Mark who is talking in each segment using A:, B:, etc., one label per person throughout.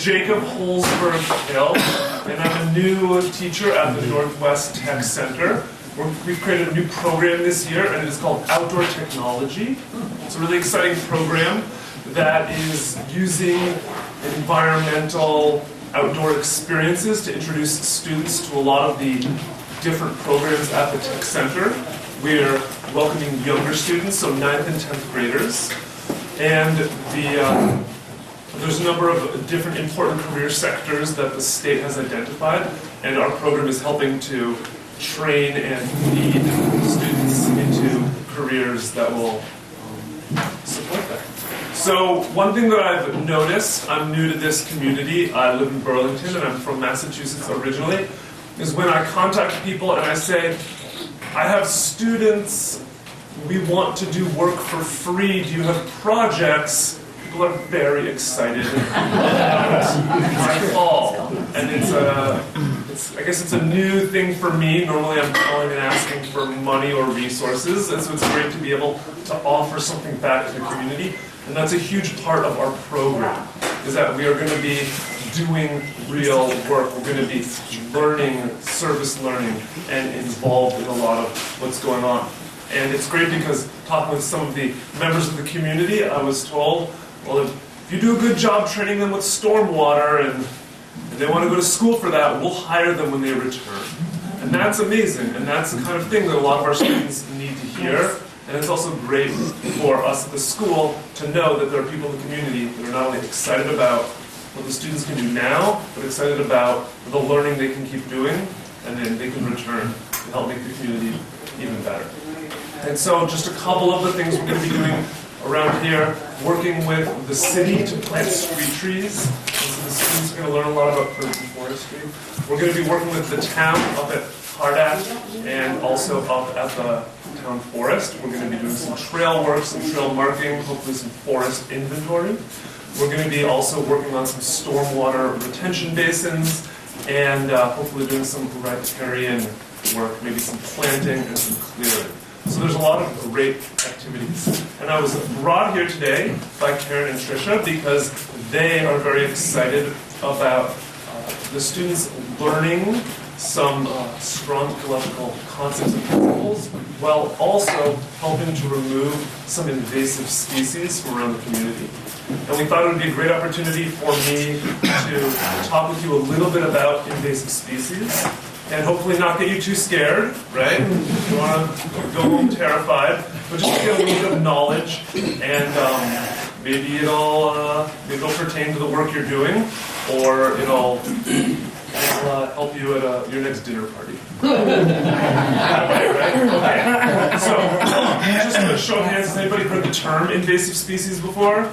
A: Jacob Holzberg-Pill, and I'm a new teacher at the Northwest Tech Center. We've created a new program this year, and it's called Outdoor Technology. It's a really exciting program that is using environmental outdoor experiences to introduce students to a lot of the different programs at the Tech Center. We're welcoming younger students, so 9th and 10th graders, and there's a number of different important career sectors that the state has identified, and our program is helping to train and lead students into careers that will support that. So one thing that I've noticed, I'm new to this community, I live in Burlington and I'm from Massachusetts originally, is when I contact people and I say, I have students, we want to do work for free, do you have projects? People are very excited about my call. And I guess it's a new thing for me. Normally I'm calling and asking for money or resources, and so it's great to be able to offer something back to the community. And that's a huge part of our program, is that we are going to be doing real work. We're going to be learning, service learning, and involved in a lot of what's going on. And it's great because talking with some of the members of the community, I was told, well, if you do a good job training them with stormwater and they want to go to school for that, we'll hire them when they return. And that's amazing, and that's the kind of thing that a lot of our students need to hear. And it's also great for us at the school to know that there are people in the community that are not only excited about what the students can do now, but excited about the learning they can keep doing, and then they can return and help make the community even better. And so just a couple of the things we're going to be doing around here, working with the city to plant street trees. And so the students are going to learn a lot about urban forestry. We're going to be working with the town up at Hardat and also up at the town forest. We're going to be doing some trail work, some trail marking, hopefully some forest inventory. We're going to be also working on some stormwater retention basins and hopefully doing some riparian work, maybe some planting and some clearing. So there's a lot of great activities. And I was brought here today by Karen and Tricia because they are very excited about the students learning some strong ecological concepts and principles while also helping to remove some invasive species from around the community. And we thought it would be a great opportunity for me to talk with you a little bit about invasive species and hopefully not get you too scared, right? You don't want to go home terrified, but just to get a little bit of knowledge, and maybe it'll pertain to the work you're doing, or it'll help you at your next dinner party. That way, right? Okay. So, just a show of hands, has anybody heard the term invasive species before?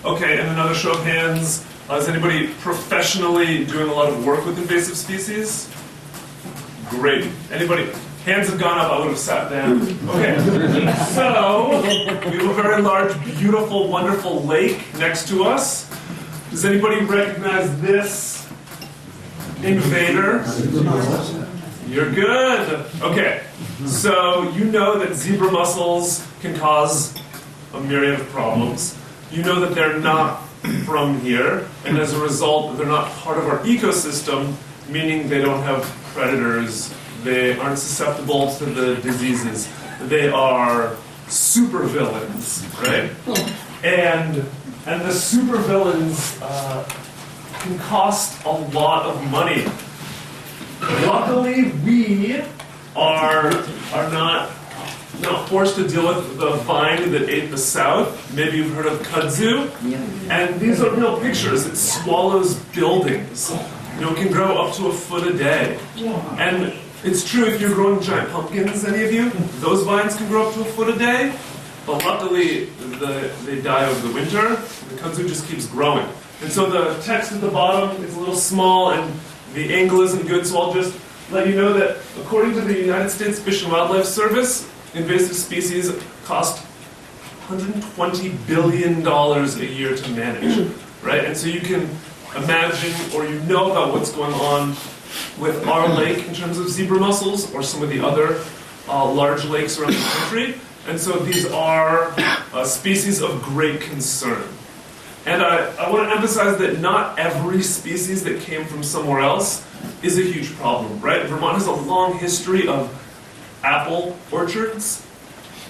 A: Okay, and another show of hands, is anybody professionally doing a lot of work with invasive species? Great. Anybody? Hands have gone up, I would have sat down. Okay. So, we have a very large, beautiful, wonderful lake next to us. Does anybody recognize this invader? You're good. Okay. So, you know that zebra mussels can cause a myriad of problems. You know that they're not from here, and as a result, they're not part of our ecosystem, meaning they don't have predators, they aren't susceptible to the diseases. They are supervillains, right? And the supervillains can cost a lot of money. Luckily, we are not forced to deal with the vine that ate the South. Maybe you've heard of kudzu. And these are real pictures. It swallows buildings. You know, it can grow up to a foot a day. And it's true if you're growing giant pumpkins, any of you, those vines can grow up to a foot a day. But luckily, they die over the winter. The kudzu just keeps growing. And so the text at the bottom is a little small, and the angle isn't good, so I'll just let you know that according to the United States Fish and Wildlife Service, invasive species cost $120 billion a year to manage, right? And so you can imagine, or you know about what's going on with our lake in terms of zebra mussels or some of the other large lakes around the country. And so these are species of great concern. And I want to emphasize that not every species that came from somewhere else is a huge problem, right? Vermont has a long history of apple orchards.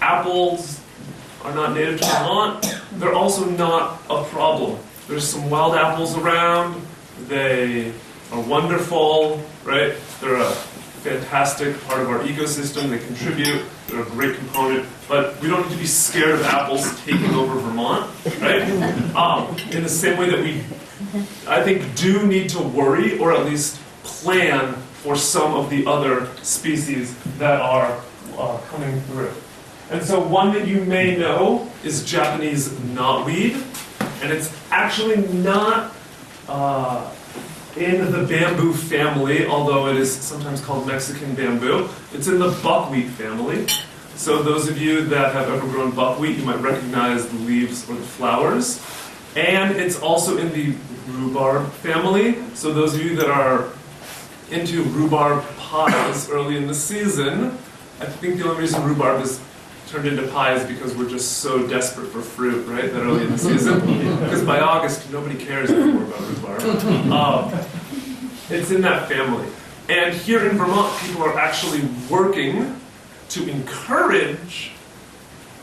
A: Apples are not native to Vermont. They're also not a problem. There's some wild apples around. They are wonderful, right? They're a fantastic part of our ecosystem. They contribute. They're a great component. But we don't need to be scared of apples taking over Vermont, right? In the same way that we, I think, do need to worry or at least plan for some of the other species that are coming through. And so one that you may know is Japanese knotweed. And it's actually not in the bamboo family, although it is sometimes called Mexican bamboo. It's in the buckwheat family. So those of you that have ever grown buckwheat, you might recognize the leaves or the flowers. And it's also in the rhubarb family. So those of you that are into rhubarb pies early in the season, I think the only reason rhubarb is turned into pie is because we're just so desperate for fruit, right, that early in the season. Because by August, nobody cares anymore about rhubarb. It's in that family. And here in Vermont, people are actually working to encourage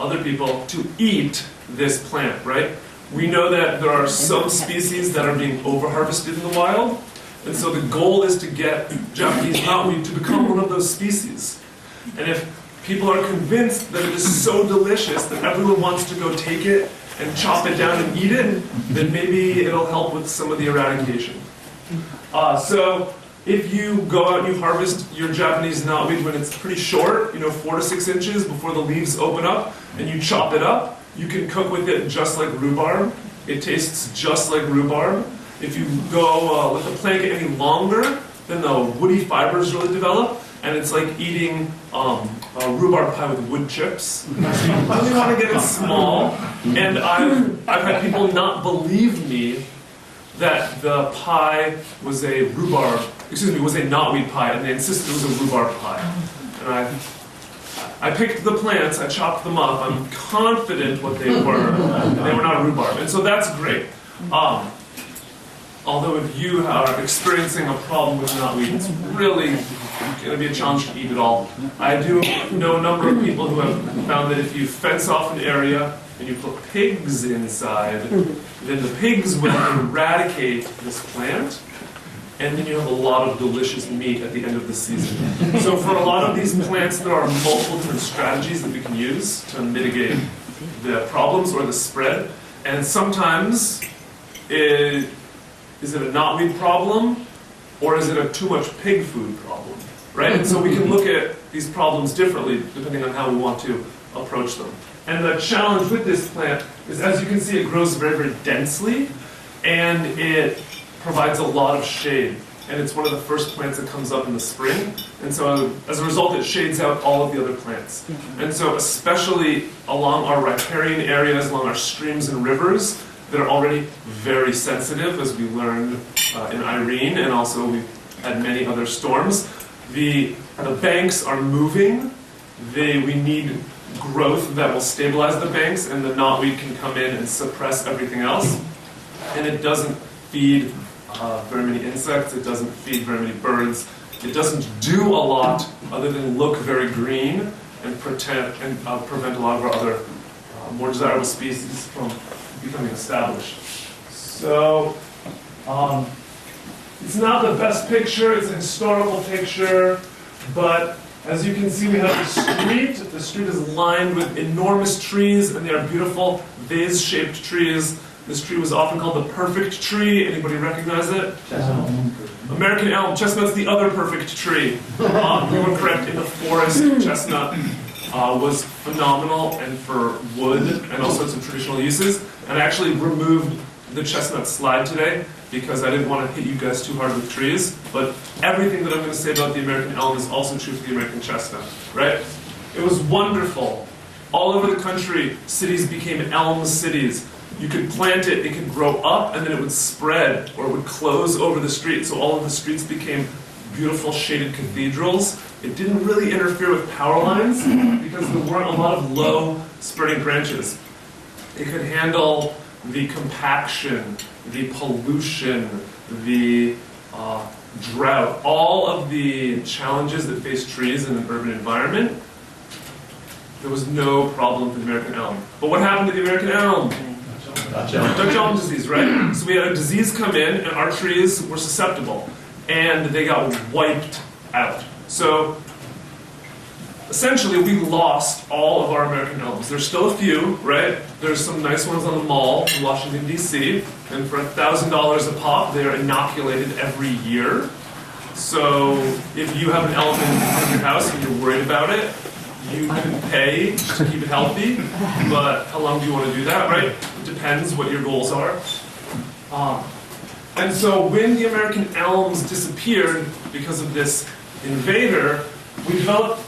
A: other people to eat this plant, right? We know that there are some species that are being over-harvested in the wild, and so the goal is to get Japanese knotweed to become one of those species. And if people are convinced that it is so delicious that everyone wants to go take it and chop it down and eat it, then maybe it'll help with some of the eradication. So if you go out and you harvest your Japanese knotweed when it's pretty short, 4 to 6 inches before the leaves open up, and you chop it up, you can cook with it just like rhubarb. It tastes just like rhubarb. If you go let the plant get any longer, then the woody fibers really develop, and it's like eating rhubarb pie with wood chips. So you really want to get it small. And I've had people not believe me that the pie was a knotweed pie, and they insisted it was a rhubarb pie. And I picked the plants, I chopped them up, I'm confident what they were, and they were not rhubarb. And so that's great. Although if you are experiencing a problem with knotweed, it's really going to be a challenge to eat it all. I do know a number of people who have found that if you fence off an area and you put pigs inside, then the pigs will eradicate this plant, and then you have a lot of delicious meat at the end of the season. So for a lot of these plants, there are multiple different strategies that we can use to mitigate the problems or the spread. And sometimes is it a knotweed problem, or is it a too much pig food problem, right? And so we can look at these problems differently depending on how we want to approach them. And the challenge with this plant is, as you can see, it grows very, very densely, and it provides a lot of shade. And it's one of the first plants that comes up in the spring. And so as a result, it shades out all of the other plants. And so especially along our riparian areas, along our streams and rivers, that are already very sensitive, as we learned in Irene, and also we've had many other storms. The banks are moving. We need growth that will stabilize the banks, and the knotweed can come in and suppress everything else. And it doesn't feed very many insects. It doesn't feed very many birds. It doesn't do a lot other than look very green and prevent a lot of our other more desirable species from becoming established. So, it's not the best picture, it's a historical picture, but as you can see, we have the street. The street is lined with enormous trees, and they are beautiful vase-shaped trees. This tree was often called the perfect tree. Anybody recognize it? Chestnut. American elm. Chestnut's the other perfect tree. You were correct. In the forest, chestnut was phenomenal, and for wood and all sorts of traditional uses. And I actually removed the chestnut slide today because I didn't want to hit you guys too hard with trees. But everything that I'm going to say about the American elm is also true for the American chestnut, right? It was wonderful. All over the country, cities became elm cities. You could plant it, it could grow up, and then it would spread, or it would close over the street. So all of the streets became beautiful shaded cathedrals. It didn't really interfere with power lines because there weren't a lot of low spreading branches. It could handle the compaction, the pollution, the drought, all of the challenges that face trees in an urban environment, there was no problem for the American elm. But what happened to the American elm? Dutch elm disease, right? So we had a disease come in, and our trees were susceptible, and they got wiped out. So essentially, we lost all of our American elms. There's still a few, right? There's some nice ones on the mall in Washington, D.C., and for $1,000 a pop, they're inoculated every year. So if you have an elm in your house and you're worried about it, you can pay to keep it healthy, but how long do you want to do that, right? It depends what your goals are. And so when the American elms disappeared because of this invader, we developed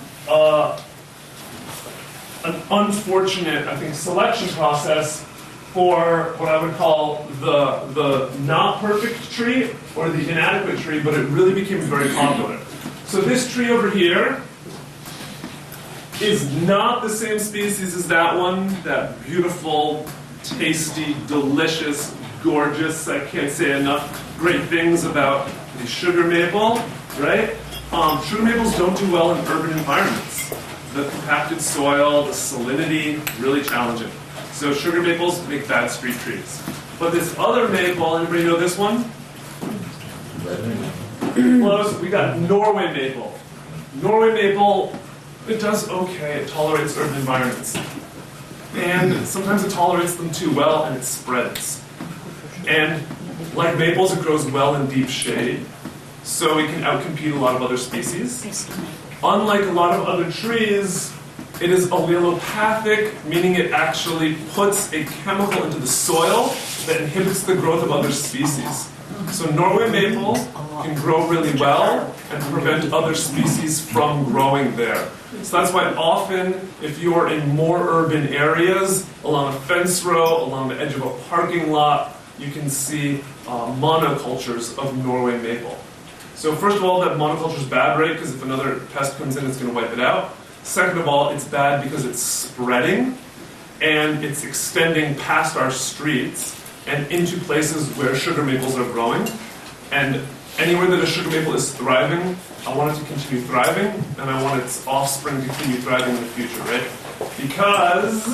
A: an unfortunate, I think, selection process for what I would call the not perfect tree or the inadequate tree, but it really became very popular. So this tree over here is not the same species as that one, that beautiful, tasty, delicious, gorgeous, I can't say enough great things about the sugar maple, right? Sugar maples don't do well in urban environments. The compacted soil, the salinity, really challenging. So sugar maples make bad street trees. But this other maple, anybody know this one? Close. We got Norway maple. Norway maple, it does okay. It tolerates urban environments. And sometimes it tolerates them too well, and it spreads. And like maples, it grows well in deep shade. So it can outcompete a lot of other species. Unlike a lot of other trees, it is allelopathic, meaning it actually puts a chemical into the soil that inhibits the growth of other species. So Norway maple can grow really well and prevent other species from growing there. So that's why often, if you're in more urban areas, along a fence row, along the edge of a parking lot, you can see monocultures of Norway maple. So first of all, that monoculture is bad, right? Because if another pest comes in, it's going to wipe it out. Second of all, it's bad because it's spreading, and it's extending past our streets and into places where sugar maples are growing. And anywhere that a sugar maple is thriving, I want it to continue thriving, and I want its offspring to continue thriving in the future, right? Because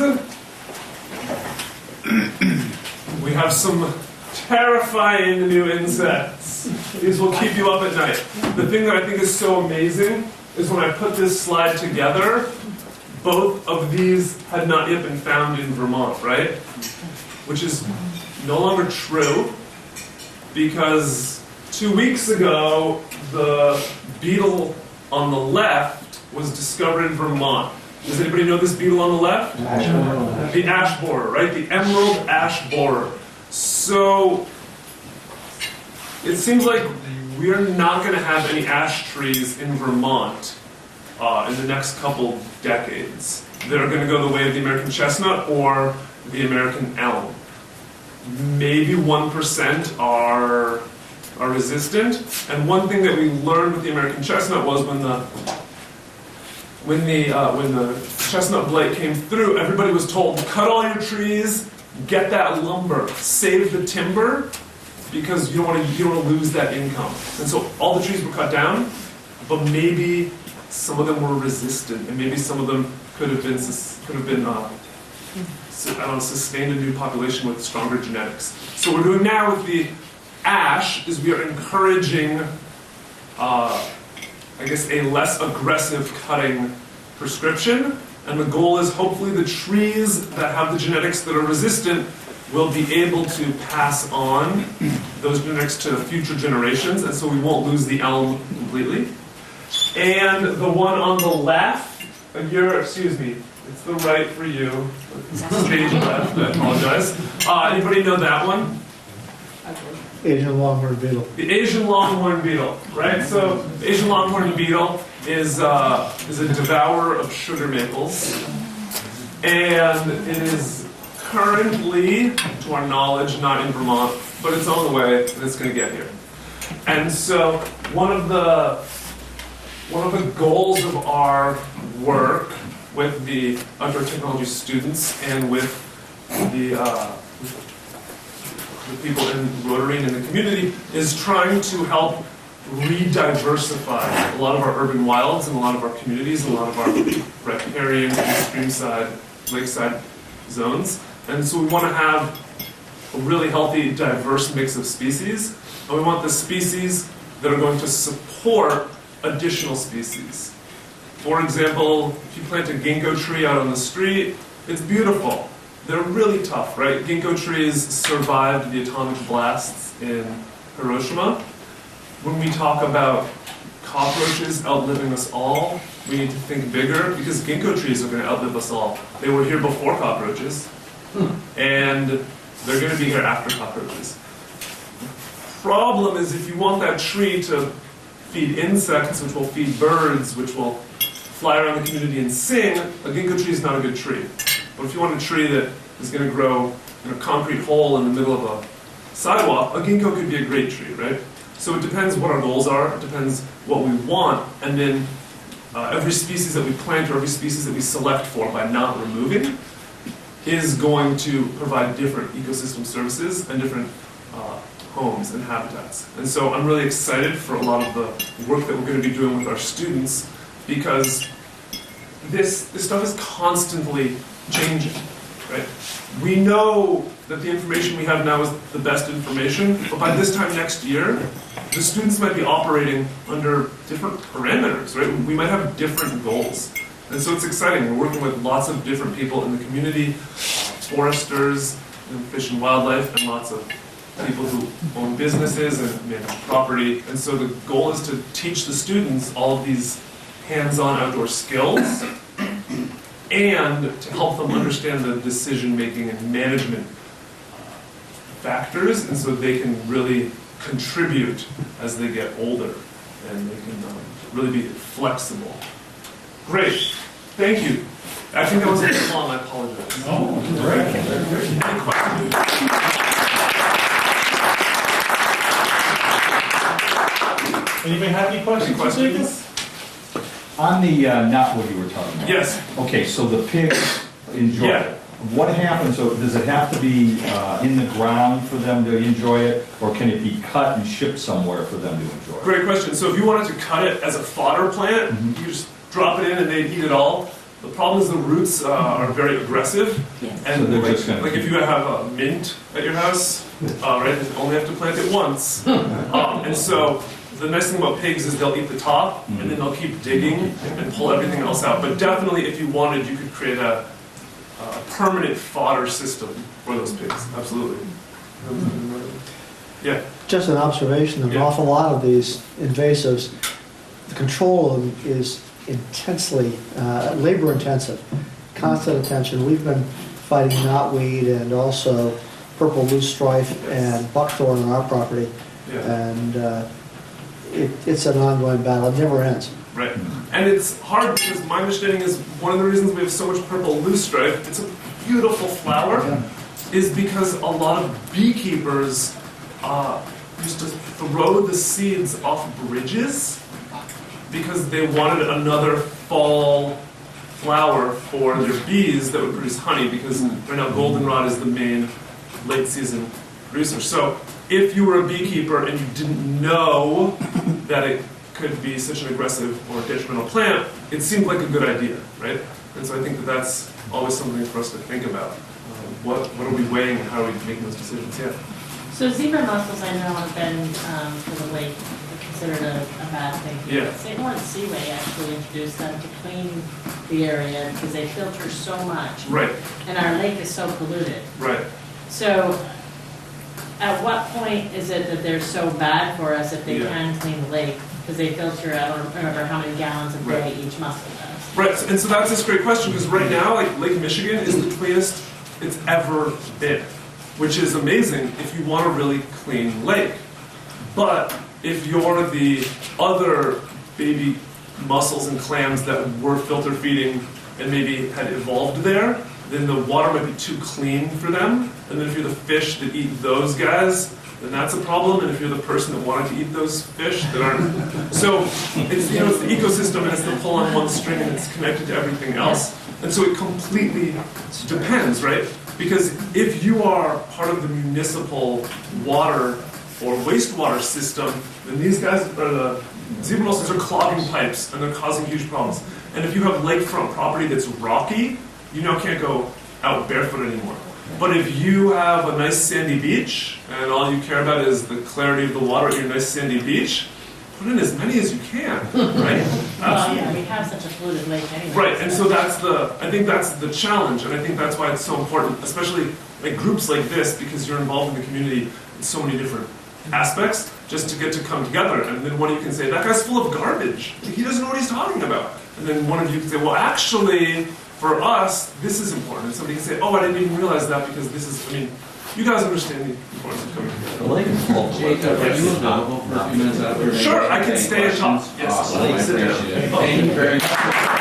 A: we have some terrifying new insects. These will keep you up at night. The thing that I think is so amazing is when I put this slide together, both of these had not yet been found in Vermont, right? Which is no longer true, because 2 weeks ago, the beetle on the left was discovered in Vermont. Does anybody know this beetle on the left? The ash borer, right? The emerald ash borer. So it seems like we're not going to have any ash trees in Vermont in the next couple decades that are going to go the way of the American chestnut or the American elm. Maybe 1% are resistant. And one thing that we learned with the American chestnut was when the chestnut blight came through, everybody was told, cut all your trees, get that lumber, save the timber, because you don't want to lose that income. And so all the trees were cut down, but maybe some of them were resistant, and maybe some of them could have been sustained a new population with stronger genetics. So what we're doing now with the ash is we are encouraging, a less aggressive cutting prescription, and the goal is hopefully the trees that have the genetics that are resistant will be able to pass on those genetics to future generations, and so we won't lose the elm completely. And the one on the left, it's the right for you. Stage left, I apologize. Anybody know that one?
B: Asian longhorn beetle.
A: The Asian longhorn beetle, right? So the Asian longhorn beetle is a devourer of sugar maples, and it is currently, to our knowledge, not in Vermont, but it's on the way, and it's going to get here. And so one of the goals of our work with the outdoor technology students and with with people in Rotary and in the community is trying to help re-diversify a lot of our urban wilds and a lot of our communities and a lot of our riparian and streamside, lakeside zones. And so we want to have a really healthy, diverse mix of species, and we want the species that are going to support additional species. For example, if you plant a ginkgo tree out on the street, it's beautiful. They're really tough, right? Ginkgo trees survived the atomic blasts in Hiroshima. When we talk about cockroaches outliving us all, we need to think bigger, because ginkgo trees are going to outlive us all. They were here before cockroaches, and they're going to be here after cockroaches. The problem is, if you want that tree to feed insects, which will feed birds, which will fly around the community and sing, a ginkgo tree is not a good tree. But if you want a tree that is going to grow in a concrete hole in the middle of a sidewalk, a ginkgo could be a great tree, right? So it depends what our goals are, it depends what we want, and then every species that we plant or every species that we select for by not removing is going to provide different ecosystem services and different homes and habitats. And so I'm really excited for a lot of the work that we're going to be doing with our students, because this stuff is constantly changing, right? We know that the information we have now is the best information, but by this time next year, the students might be operating under different parameters, right? We might have different goals. And so it's exciting. We're working with lots of different people in the community, foresters, and fish and wildlife, and lots of people who own businesses and manage property. And so the goal is to teach the students all of these hands-on outdoor skills and to help them understand the decision-making and management factors, and so they can really contribute as they get older, and they can really be flexible. Great, thank you. I think that was a bit long, I apologize.
C: Oh, great.
A: Any questions?
C: Anybody have any questions?
A: Any questions?
D: On the knotweed you were talking about.
A: Yes.
D: Okay, so the pigs enjoy
A: Yeah.
D: it. What happens, so does it have to be in the ground for them to enjoy it, or can it be cut and shipped somewhere for them to enjoy it?
A: Great question. So if you wanted to cut it as a fodder plant, you just drop it in and they'd eat it all. The problem is the roots are very aggressive.
E: Yes.
A: And
D: So they're
A: like,
D: just gonna-
A: like if you have a mint at your house, right, you only have to plant it once. And so the nice thing about pigs is they'll eat the top, and then they'll keep digging and pull everything else out. But definitely, if you wanted, you could create a permanent fodder system for those pigs. Absolutely. Yeah.
B: Just an observation, an
A: Yeah.
B: awful lot of these invasives, the control of them is intensely, labor intensive, constant attention. We've been fighting knotweed and also purple loosestrife and buckthorn on our property,
A: Yeah.
B: and it's an ongoing battle, it never ends.
A: Right. And it's hard because my understanding is one of the reasons we have so much purple loosestrife, it's a beautiful flower, is because a lot of beekeepers used to throw the seeds off bridges because they wanted another fall flower for their bees that would produce honey, because right now goldenrod is the main late season producer. So if you were a beekeeper and you didn't know that it could be such an aggressive or detrimental plant, it seemed like a good idea, right? And so I think that that's always something for us to think about. What are we weighing and how are we making those decisions? Yeah.
E: So zebra mussels, I know, have been for the lake considered a bad thing.
A: Yeah.
E: St. Lawrence Seaway actually introduced them to clean the area because they filter so much.
A: Right,
E: And our lake is so polluted.
A: right.
E: So at what point is it that they're so bad for us if they
A: Yeah.
E: can clean the lake? Because they filter, I don't remember how many gallons a day
A: Right.
E: each mussel does.
A: Right, and so that's this great question, because right now, like Lake Michigan is the cleanest it's ever been, which is amazing if you want a really clean lake. But if you're the other baby mussels and clams that were filter feeding and maybe had evolved there, then the water might be too clean for them. And then if you're the fish that eat those guys, then that's a problem. And if you're the person that wanted to eat those fish that aren't, so it's it's the ecosystem and it's the pull on one string and it's connected to everything else. And so it completely depends, right? Because if you are part of the municipal water or wastewater system, then these guys, or the zebra mussels, are clogging pipes and they're causing huge problems. And if you have lakefront property that's rocky, you now can't go out barefoot anymore. But if you have a nice sandy beach and all you care about is the clarity of the water at your nice sandy beach, put in as many as you can, right?
E: Well, yeah, we have such a polluted lake anyway.
A: Right, and so I think that's the challenge, and I think that's why it's so important, especially like groups like this, because you're involved in the community in so many different aspects, just to get to come together. And then one of you can say, that guy's full of garbage. He doesn't know what he's talking about. And then one of you can say, well, actually, for us, this is important. And somebody can say, oh, I didn't even realize that because this is, I mean, you guys understand the importance of coming together.
D: The lake is full.
F: Jacob, are you available for a few minutes after?
A: Sure, I can stay and talk. Yes.
F: Awesome, I appreciate it. Thank you very much.